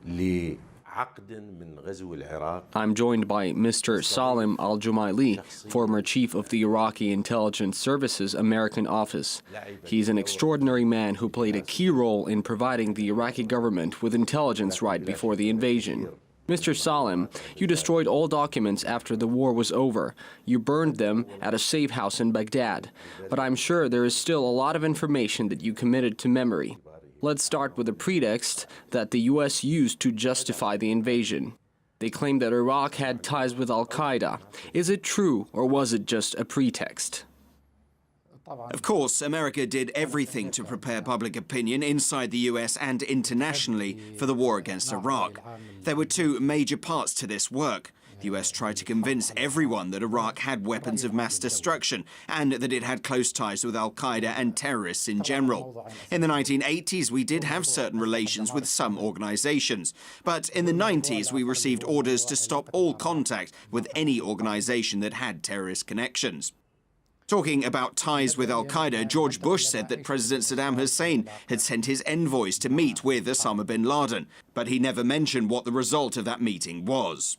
I'm joined by Mr. Salim al-Jumaili, former chief of the Iraqi Intelligence Service's American office. He's an extraordinary man who played a key role in providing the Iraqi government with intelligence right before the invasion. Mr. Salim, you destroyed all documents after the war was over. You burned them at a safe house in Baghdad. But I'm sure there is still a lot of information that you committed to memory. Let's start with the pretext that the U.S. used to justify the invasion. They claimed that Iraq had ties with al-Qaeda. Is it true, or was it just a pretext? Of course, America did everything to prepare public opinion inside the US and internationally for the war against Iraq. There were two major parts to this work. The US tried to convince everyone that Iraq had weapons of mass destruction and that it had close ties with al-Qaeda and terrorists in general. In the 1980s, we did have certain relations with some organizations. But in the 90s, we received orders to stop all contact with any organization that had terrorist connections. Talking about ties with al-Qaeda, George Bush said that President Saddam Hussein had sent his envoys to meet with Osama bin Laden, but he never mentioned what the result of that meeting was.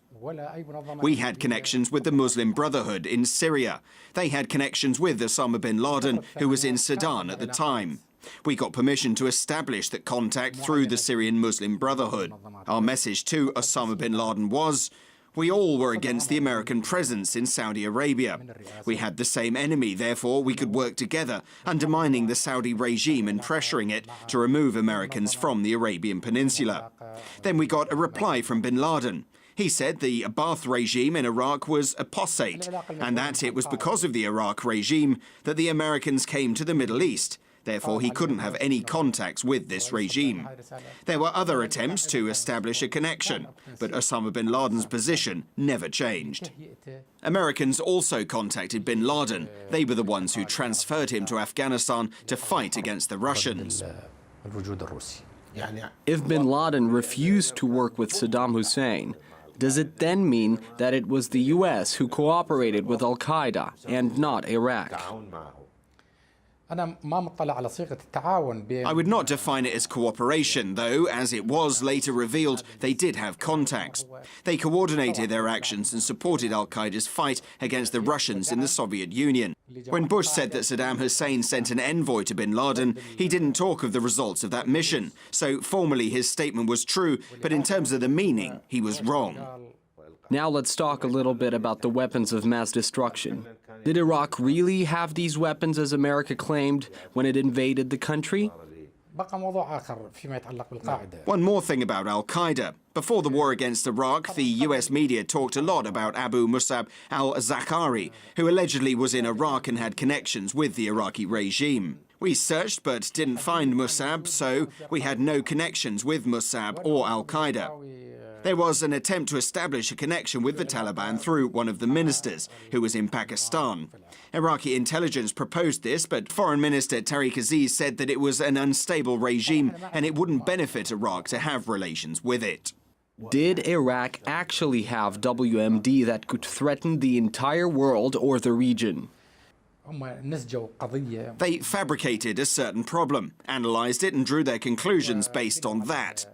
We had connections with the Muslim Brotherhood in Syria. They had connections with Osama bin Laden, who was in Sudan at the time. We got permission to establish that contact through the Syrian Muslim Brotherhood. Our message to Osama bin Laden was, we all were against the American presence in Saudi Arabia. We had the same enemy, therefore we could work together, undermining the Saudi regime and pressuring it to remove Americans from the Arabian Peninsula. Then we got a reply from bin Laden. He said the Ba'ath regime in Iraq was apostate, and that it was because of the Iraq regime that the Americans came to the Middle East. Therefore, he couldn't have any contacts with this regime. There were other attempts to establish a connection, but Osama bin Laden's position never changed. Americans also contacted bin Laden. They were the ones who transferred him to Afghanistan to fight against the Russians. If bin Laden refused to work with Saddam Hussein, does it then mean that it was the U.S. who cooperated with al-Qaeda and not Iraq? I would not define it as cooperation, though, as it was later revealed, they did have contacts. They coordinated their actions and supported al-Qaeda's fight against the Russians in the Soviet Union. When Bush said that Saddam Hussein sent an envoy to bin Laden, he didn't talk of the results of that mission. So formally his statement was true, but in terms of the meaning, he was wrong. Now let's talk a little bit about the weapons of mass destruction. Did Iraq really have these weapons as America claimed when it invaded the country? One more thing about al-Qaeda. Before the war against Iraq, the US media talked a lot about Abu Musab al-Zakari, who allegedly was in Iraq and had connections with the Iraqi regime. We searched but didn't find Musab, so we had no connections with Musab or al-Qaeda. There was an attempt to establish a connection with the Taliban through one of the ministers, who was in Pakistan. Iraqi intelligence proposed this, but Foreign Minister Tariq Aziz said that it was an unstable regime and it wouldn't benefit Iraq to have relations with it. Did Iraq actually have WMD that could threaten the entire world or the region? They fabricated a certain problem, analyzed it and drew their conclusions based on that.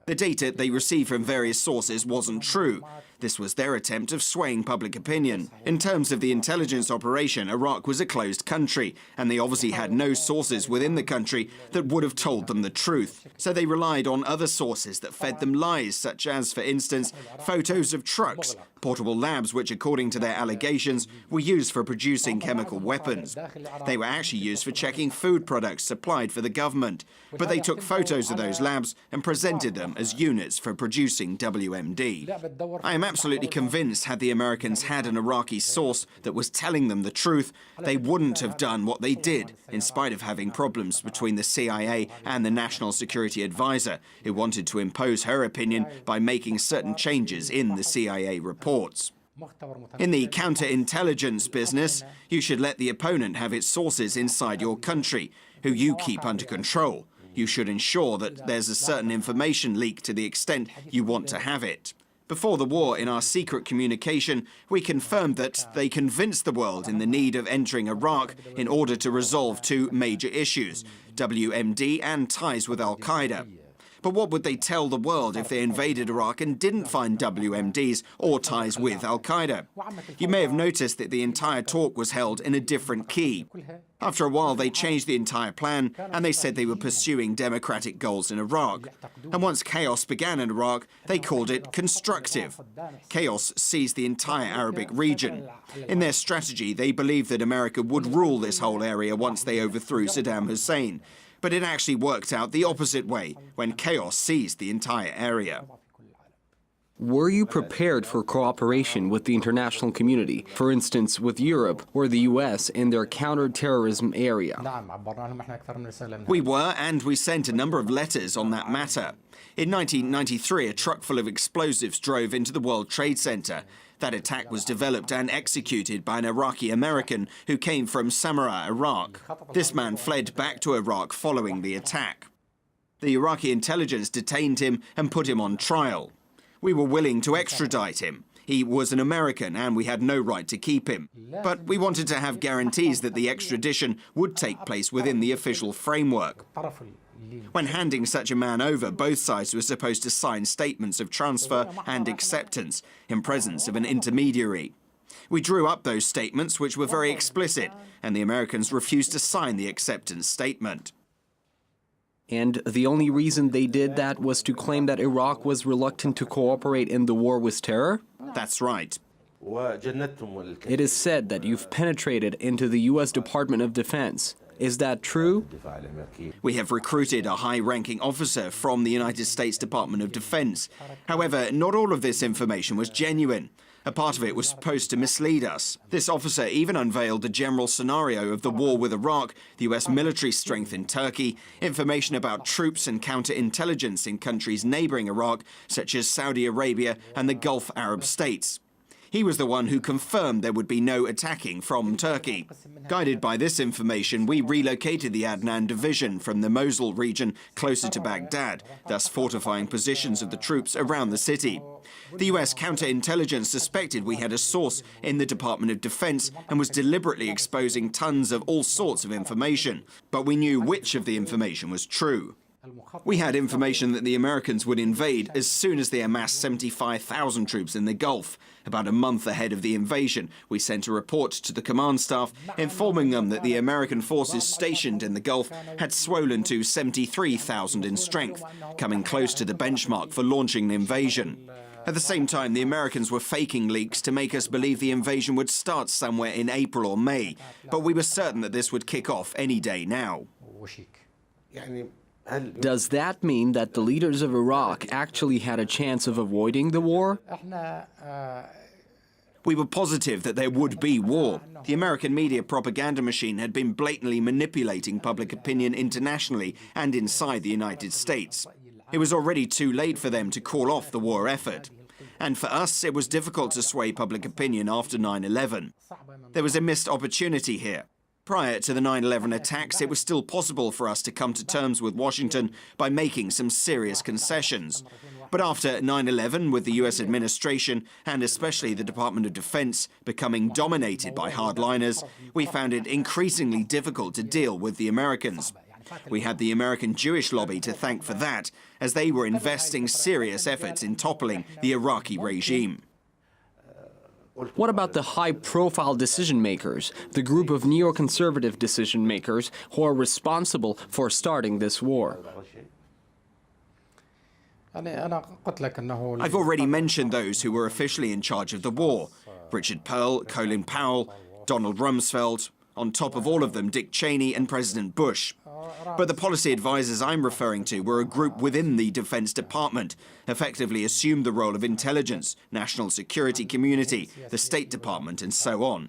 The data they received from various sources wasn't true. This was their attempt of swaying public opinion. In terms of the intelligence operation, Iraq was a closed country, and they obviously had no sources within the country that would have told them the truth. So they relied on other sources that fed them lies, such as, for instance, photos of trucks, portable labs which, according to their allegations, were used for producing chemical weapons. They were actually used for checking food products supplied for the government. But they took photos of those labs and presented them as units for producing WMD. I am absolutely convinced had the Americans had an Iraqi source that was telling them the truth, they wouldn't have done what they did, in spite of having problems between the CIA and the National Security Advisor, who wanted to impose her opinion by making certain changes in the CIA reports. In the counterintelligence business, you should let the opponent have its sources inside your country, who you keep under control. You should ensure that there's a certain information leak to the extent you want to have it. Before the war, in our secret communication, we confirmed that they convinced the world in the need of entering Iraq in order to resolve two major issues, WMD and ties with al-Qaeda. But what would they tell the world if they invaded Iraq and didn't find WMDs or ties with al-Qaeda? You may have noticed that the entire talk was held in a different key. After a while, they changed the entire plan, and they said they were pursuing democratic goals in Iraq. And once chaos began in Iraq, they called it constructive. Chaos seized the entire Arabic region. In their strategy, they believed that America would rule this whole area once they overthrew Saddam Hussein. But it actually worked out the opposite way, when chaos seized the entire area. Were you prepared for cooperation with the international community, for instance, with Europe or the U.S. in their counter-terrorism area? We were, and we sent a number of letters on that matter. In 1993, a truck full of explosives drove into the World Trade Center. That attack was developed and executed by an Iraqi American who came from Samarra, Iraq. This man fled back to Iraq following the attack. The Iraqi intelligence detained him and put him on trial. We were willing to extradite him. He was an American and we had no right to keep him. But we wanted to have guarantees that the extradition would take place within the official framework. When handing such a man over, both sides were supposed to sign statements of transfer and acceptance in presence of an intermediary. We drew up those statements, which were very explicit, and the Americans refused to sign the acceptance statement. And the only reason they did that was to claim that Iraq was reluctant to cooperate in the war with terror? That's right. It is said that you've penetrated into the U.S. Department of Defense. Is that true? We have recruited a high-ranking officer from the United States Department of Defense. However, not all of this information was genuine. A part of it was supposed to mislead us. This officer even unveiled the general scenario of the war with Iraq, the U.S. military strength in Turkey, information about troops and counterintelligence in countries neighboring Iraq, such as Saudi Arabia and the Gulf Arab states. He was the one who confirmed there would be no attacking from Turkey. Guided by this information, we relocated the Adnan division from the Mosul region closer to Baghdad, thus fortifying positions of the troops around the city. The U.S. counterintelligence suspected we had a source in the Department of Defense and was deliberately exposing tons of all sorts of information, but we knew which of the information was true. We had information that the Americans would invade as soon as they amassed 75,000 troops in the Gulf. About a month ahead of the invasion, we sent a report to the command staff informing them that the American forces stationed in the Gulf had swollen to 73,000 in strength, coming close to the benchmark for launching the invasion. At the same time, the Americans were faking leaks to make us believe the invasion would start somewhere in April or May, but we were certain that this would kick off any day now. Does that mean that the leaders of Iraq actually had a chance of avoiding the war? We were positive that there would be war. The American media propaganda machine had been blatantly manipulating public opinion internationally and inside the United States. It was already too late for them to call off the war effort. And for us, it was difficult to sway public opinion after 9/11. There was a missed opportunity here. Prior to the 9/11 attacks, it was still possible for us to come to terms with Washington by making some serious concessions. But after 9/11, with the U.S. administration, and especially the Department of Defense, becoming dominated by hardliners, we found it increasingly difficult to deal with the Americans. We had the American Jewish lobby to thank for that, as they were investing serious efforts in toppling the Iraqi regime. What about the high-profile decision-makers, the group of neoconservative decision-makers who are responsible for starting this war? I've already mentioned those who were officially in charge of the war: Richard Perle, Colin Powell, Donald Rumsfeld, on top of all of them, Dick Cheney and President Bush. But the policy advisors I'm referring to were a group within the Defense Department, effectively assumed the role of intelligence, national security community, the State Department, and so on.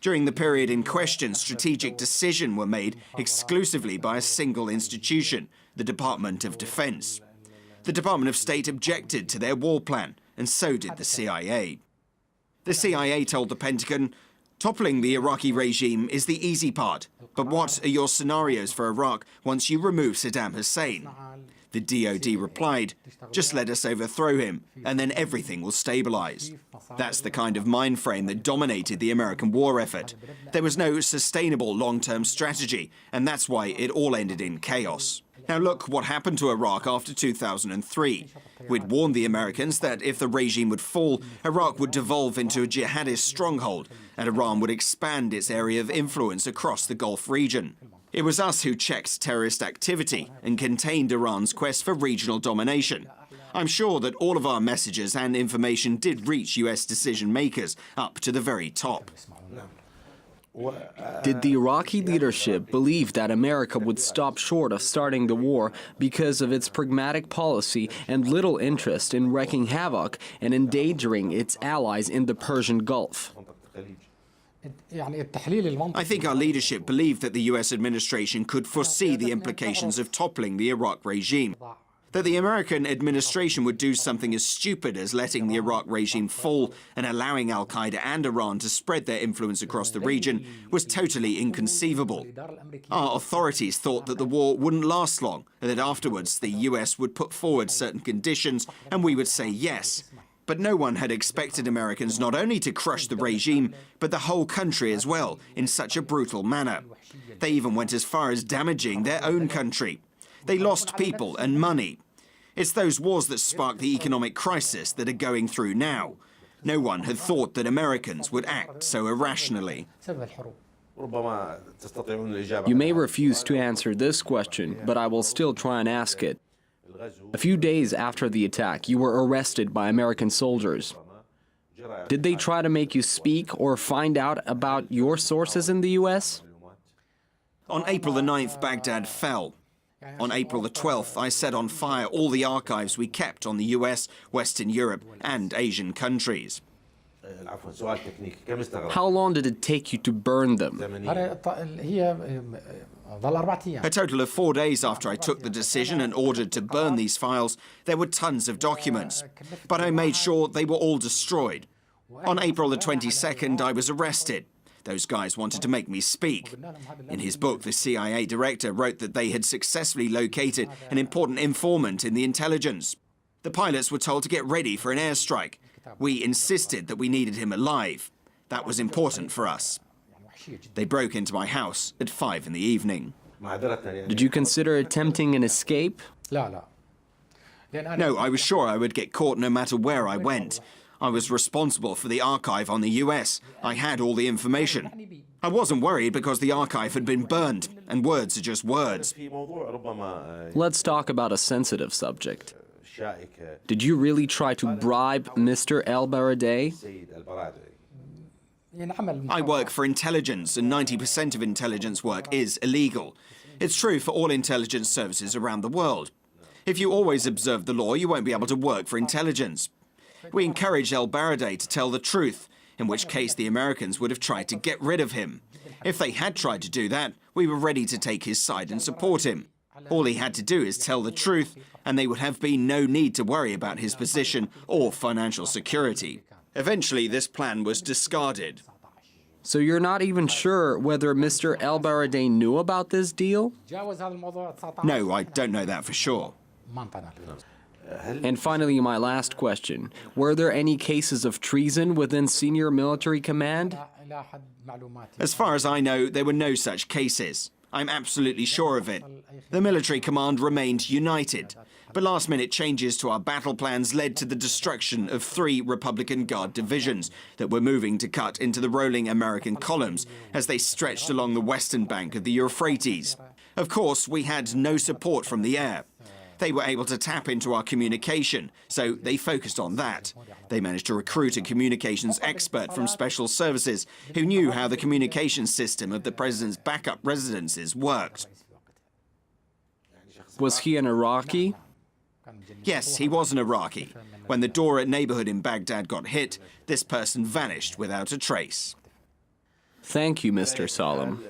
During the period in question, strategic decisions were made exclusively by a single institution, the Department of Defense. The Department of State objected to their war plan, and so did the CIA. The CIA told the Pentagon, "Toppling the Iraqi regime is the easy part, but what are your scenarios for Iraq once you remove Saddam Hussein?" The DoD replied, "Just let us overthrow him, and then everything will stabilize." That's the kind of mind frame that dominated the American war effort. There was no sustainable long-term strategy, and that's why it all ended in chaos. Now look what happened to Iraq after 2003. We'd warned the Americans that if the regime would fall, Iraq would devolve into a jihadist stronghold, and Iran would expand its area of influence across the Gulf region. It was us who checked terrorist activity and contained Iran's quest for regional domination. I'm sure that all of our messages and information did reach US decision makers up to the very top. Did the Iraqi leadership believe that America would stop short of starting the war because of its pragmatic policy and little interest in wreaking havoc and endangering its allies in the Persian Gulf? I think our leadership believed that the US administration could foresee the implications of toppling the Iraq regime. That the American administration would do something as stupid as letting the Iraq regime fall and allowing al-Qaeda and Iran to spread their influence across the region was totally inconceivable. Our authorities thought that the war wouldn't last long and that afterwards the US would put forward certain conditions and we would say yes. But no one had expected Americans not only to crush the regime, but the whole country as well, in such a brutal manner. They even went as far as damaging their own country. They lost people and money. It's those wars that sparked the economic crisis that are going through now. No one had thought that Americans would act so irrationally. You may refuse to answer this question, but I will still try and ask it. A few days after the attack, you were arrested by American soldiers. Did they try to make you speak or find out about your sources in the US? On April the 9th, Baghdad fell. On April the 12th, I set on fire all the archives we kept on the US, Western Europe, and Asian countries. How long did it take you to burn them? A total of 4 days after I took the decision and ordered to burn these files, there were tons of documents. But I made sure they were all destroyed. On April the 22nd, I was arrested. Those guys wanted to make me speak. In his book, the CIA director wrote that they had successfully located an important informant in the intelligence. The pilots were told to get ready for an airstrike. We insisted that we needed him alive. That was important for us. They broke into my house at 5 in the evening. Did you consider attempting an escape? No, I was sure I would get caught no matter where I went. I was responsible for the archive on the US. I had all the information. I wasn't worried because the archive had been burned, and words are just words. Let's talk about a sensitive subject. Did you really try to bribe Mr. El-Baradei? I work for intelligence, and 90% of intelligence work is illegal. It's true for all intelligence services around the world. If you always observe the law, you won't be able to work for intelligence. We encouraged El-Baradei to tell the truth, in which case the Americans would have tried to get rid of him. If they had tried to do that, we were ready to take his side and support him. All he had to do is tell the truth, and there would have been no need to worry about his position or financial security. Eventually, this plan was discarded. So you're not even sure whether Mr. El-Baradei knew about this deal? No, I don't know that for sure. And finally, my last question. Were there any cases of treason within senior military command? As far as I know, there were no such cases. I'm absolutely sure of it. The military command remained united. But last-minute changes to our battle plans led to the destruction of 3 Republican Guard divisions that were moving to cut into the rolling American columns as they stretched along the western bank of the Euphrates. Of course, we had no support from the air. They were able to tap into our communication, so they focused on that. They managed to recruit a communications expert from special services who knew how the communication system of the president's backup residences worked. Was he an Iraqi? Yes, he was an Iraqi. When the Dora neighborhood in Baghdad got hit, this person vanished without a trace. Thank you, Mr. Salim.